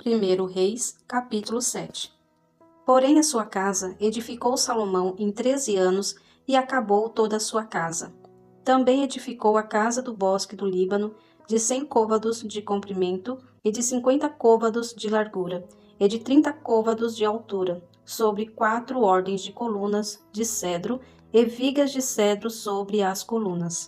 1 Reis, capítulo 7. Porém a sua casa edificou Salomão em 13 anos e acabou toda a sua casa. Também edificou a casa do bosque do Líbano, de 100 côvados de comprimento e de 50 côvados de largura, e de 30 côvados de altura, sobre 4 ordens de colunas de cedro e vigas de cedro sobre as colunas.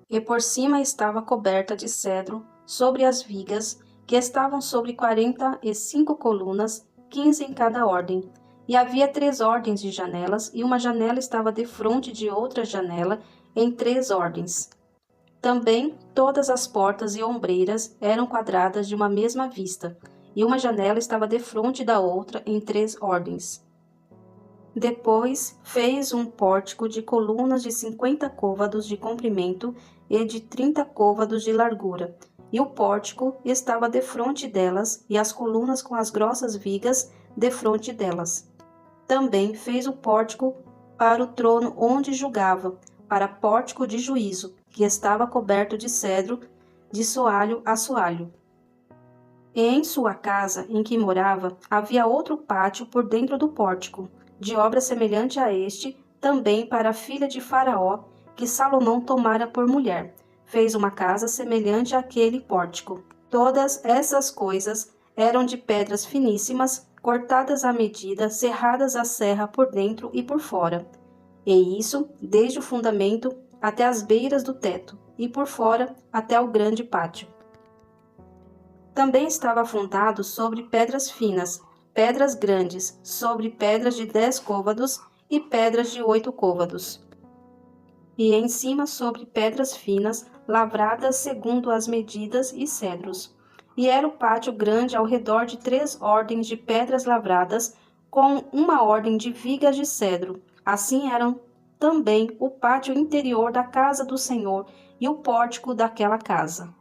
E por cima estava coberta de cedro sobre as vigas, que estavam sobre 45 colunas, 15 em cada ordem. E havia 3 ordens de janelas, e uma janela estava defronte de outra janela, em 3 ordens. Também todas as portas e ombreiras eram quadradas de uma mesma vista, e uma janela estava defronte da outra em 3 ordens. Depois fez um pórtico de colunas de 50 côvados de comprimento e de 30 côvados de largura, e o pórtico estava defronte delas, e as colunas com as grossas vigas defronte delas. Também fez o pórtico para o trono onde julgava, para pórtico de juízo, que estava coberto de cedro, de soalho a soalho. E em sua casa, em que morava, havia outro pátio por dentro do pórtico, de obra semelhante a este, também para a filha de Faraó, que Salomão tomara por mulher. Fez uma casa semelhante àquele pórtico. Todas essas coisas eram de pedras finíssimas, cortadas à medida, serradas à serra por dentro e por fora. E isso desde o fundamento até as beiras do teto, e por fora até o grande pátio. Também estava afrontado sobre pedras finas, pedras grandes, sobre pedras de 10 côvados e pedras de 8 côvados. E em cima sobre pedras finas, lavradas segundo as medidas e cedros. E era o pátio grande ao redor de 3 ordens de pedras lavradas, com uma ordem de vigas de cedro. Assim eram também o pátio interior da casa do Senhor e o pórtico daquela casa.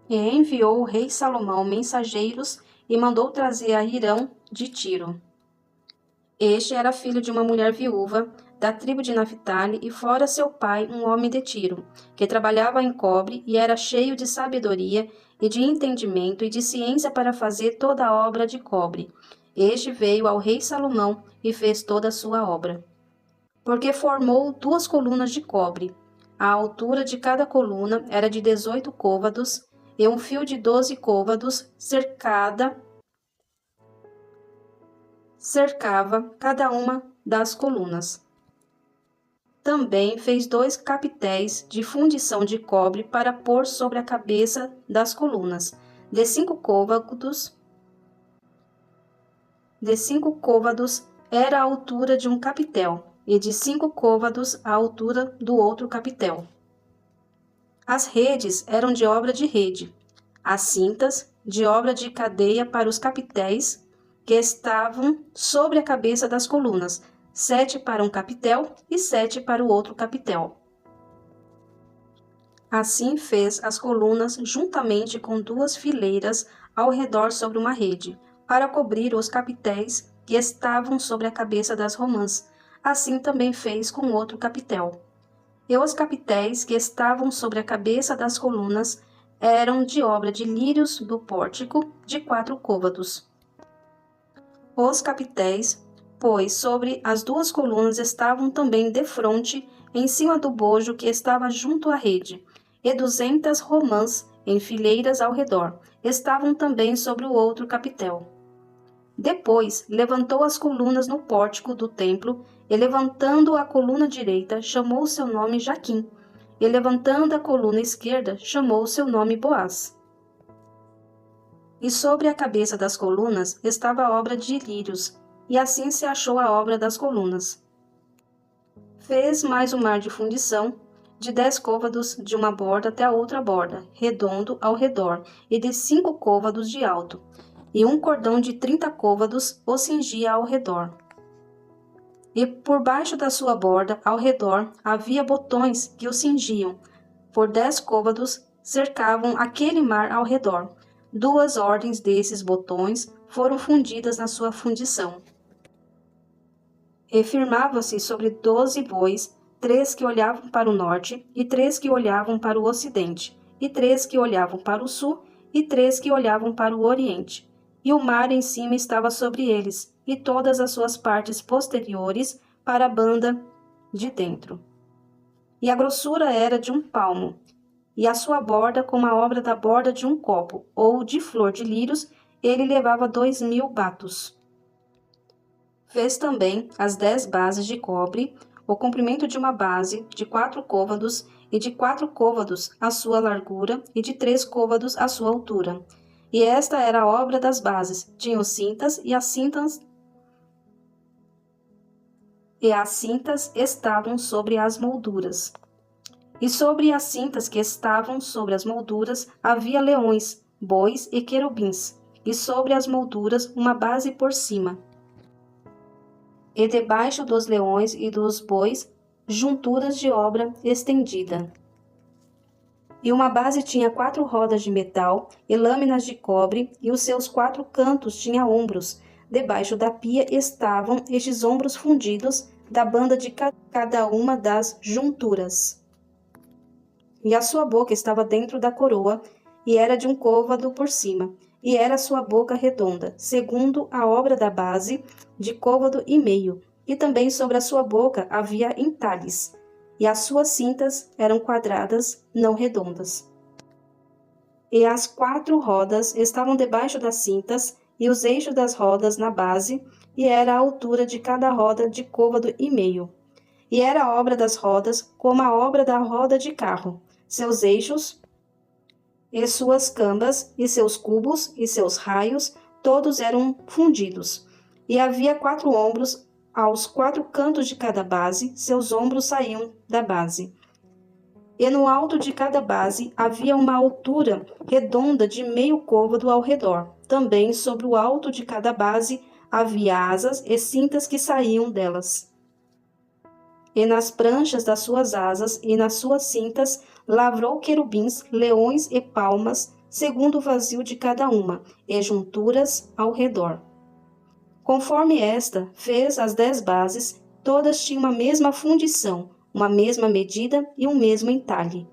E enviou o rei Salomão mensageiros e mandou trazer a Hirão de Tiro. Este era filho de uma mulher viúva da tribo de Naphtali, e fora seu pai um homem de Tiro, que trabalhava em cobre e era cheio de sabedoria e de entendimento e de ciência para fazer toda a obra de cobre. Este veio ao rei Salomão e fez toda a sua obra. Porque formou 2 colunas de cobre. A altura de cada coluna era de 18 côvados, e um fio de 12 côvados cercava cada uma das colunas. Também fez 2 capitéis de fundição de cobre para pôr sobre a cabeça das colunas, de 5 côvados. De 5 côvados era a altura de um capitel, e de 5 côvados a altura do outro capitel. As redes eram de obra de rede, as cintas de obra de cadeia para os capitéis que estavam sobre a cabeça das colunas, 7 para um capitel e 7 para o outro capitel. Assim fez as colunas juntamente com 2 fileiras ao redor sobre uma rede, para cobrir os capitéis que estavam sobre a cabeça das romãs. Assim também fez com outro capitel. E os capitéis que estavam sobre a cabeça das colunas eram de obra de lírios do pórtico, de 4 côvados. Os capitéis, pois, sobre as 2 colunas estavam também defronte, em cima do bojo que estava junto à rede, e 200 romãs em fileiras ao redor, estavam também sobre o outro capitel. Depois levantou as colunas no pórtico do templo, e levantando a coluna direita, chamou seu nome Jaquim, e levantando a coluna esquerda, chamou seu nome Boaz. E sobre a cabeça das colunas estava a obra de lírios, e assim se achou a obra das colunas. Fez mais um mar de fundição, de 10 côvados de uma borda até a outra borda, redondo ao redor, e de 5 côvados de alto, e um cordão de 30 côvados o cingia ao redor. E por baixo da sua borda, ao redor, havia botões que o cingiam. Por 10 côvados cercavam aquele mar ao redor. 2 ordens desses botões foram fundidas na sua fundição. E firmava-se sobre 12 bois, 3 que olhavam para o norte, e 3 que olhavam para o ocidente, e 3 que olhavam para o sul, e 3 que olhavam para o oriente. E o mar em cima estava sobre eles, e todas as suas partes posteriores para a banda de dentro. E a grossura era de 1 palmo, e a sua borda como a obra da borda de um copo, ou de flor de lírios, ele levava 2000 batos. Fez também as 10 bases de cobre, o comprimento de uma base de 4 côvados, e de 4 côvados a sua largura, e de 3 côvados a sua altura. E esta era a obra das bases. Tinham cintas, e as cintas estavam sobre as molduras. E sobre as cintas que estavam sobre as molduras havia leões, bois e querubins, e sobre as molduras uma base por cima. E debaixo dos leões e dos bois, junturas de obra estendida. E uma base tinha 4 rodas de metal e lâminas de cobre, e os seus 4 cantos tinha ombros. Debaixo da pia estavam estes ombros fundidos da banda de cada uma das junturas. E a sua boca estava dentro da coroa, e era de 1 côvado por cima, e era a sua boca redonda, segundo a obra da base, de côvado e meio, e também sobre a sua boca havia entalhes, e as suas cintas eram quadradas, não redondas. E as 4 rodas estavam debaixo das cintas, e os eixos das rodas na base, e era a altura de cada roda de côvado e meio. E era a obra das rodas como a obra da roda de carro, seus eixos e suas cambas, e seus cubos, e seus raios, todos eram fundidos. E havia 4 ombros aos 4 cantos de cada base, seus ombros saíam da base. E no alto de cada base havia uma altura redonda de meio côvado ao redor. Também sobre o alto de cada base havia asas e cintas que saíam delas. E nas pranchas das suas asas e nas suas cintas lavrou querubins, leões e palmas, segundo o vazio de cada uma, e junturas ao redor. Conforme esta, fez as 10 bases, todas tinham a mesma fundição, uma mesma medida e um mesmo entalhe.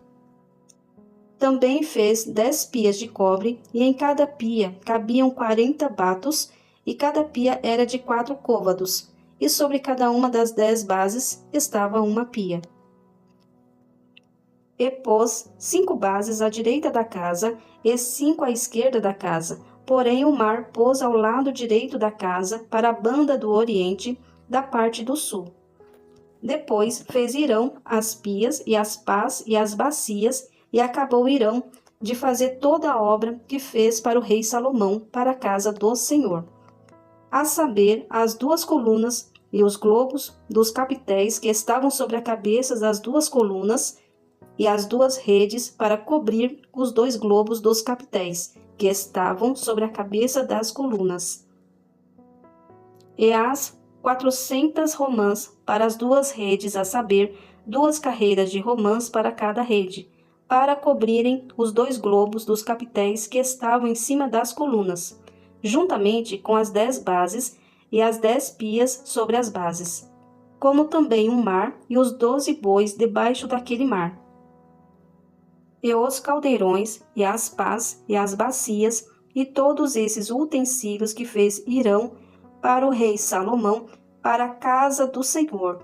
Também fez 10 pias de cobre, e em cada pia cabiam 40 batos, e cada pia era de 4 côvados, e sobre cada uma das 10 bases estava uma pia. E pôs 5 bases à direita da casa, e 5 à esquerda da casa. Porém o mar pôs ao lado direito da casa, para a banda do oriente, da parte do sul. Depois fez Hirão as pias, e as pás, e as bacias, e acabou Hirão de fazer toda a obra que fez para o rei Salomão, para a casa do Senhor. A saber, as 2 colunas e os globos dos capitéis que estavam sobre a cabeça das 2 colunas, e as 2 redes para cobrir os 2 globos dos capitéis, que estavam sobre a cabeça das colunas. E as 400 romãs para as 2 redes, a saber, 2 carreiras de romãs para cada rede, para cobrirem os 2 globos dos capitéis que estavam em cima das colunas, juntamente com as 10 bases e as 10 pias sobre as bases, como também um mar e os 12 bois debaixo daquele mar. E os caldeirões, e as pás, e as bacias, e todos esses utensílios que fez Hirão para o rei Salomão, para a casa do Senhor.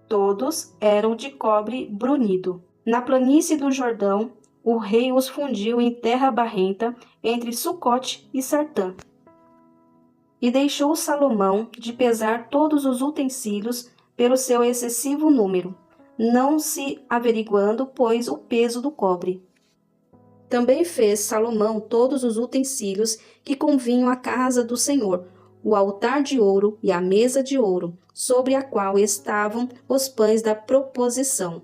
Todos eram de cobre brunido. Na planície do Jordão, o rei os fundiu em terra barrenta, entre Sucote e Sartã. E deixou Salomão de pesar todos os utensílios pelo seu excessivo número, não se averiguando, pois, o peso do cobre. Também fez Salomão todos os utensílios que convinham à casa do Senhor, o altar de ouro e a mesa de ouro, sobre a qual estavam os pães da proposição,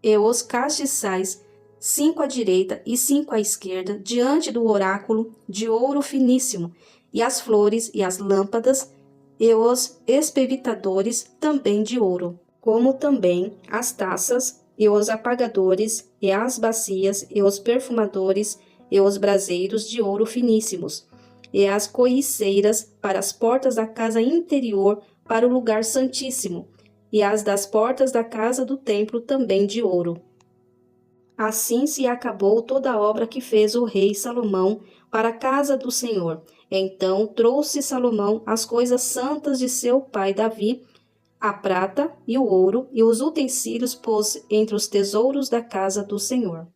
e os castiçais, 5 à direita e 5 à esquerda, diante do oráculo, de ouro finíssimo, e as flores e as lâmpadas, e os espevitadores, também de ouro, como também as taças, e os apagadores, e as bacias, e os perfumadores, e os braseiros de ouro finíssimos, e as coiceiras para as portas da casa interior, para o lugar santíssimo, e as das portas da casa do templo também de ouro. Assim se acabou toda a obra que fez o rei Salomão para a casa do Senhor. Então trouxe Salomão as coisas santas de seu pai Davi, a prata e o ouro, e os utensílios pôs entre os tesouros da casa do Senhor.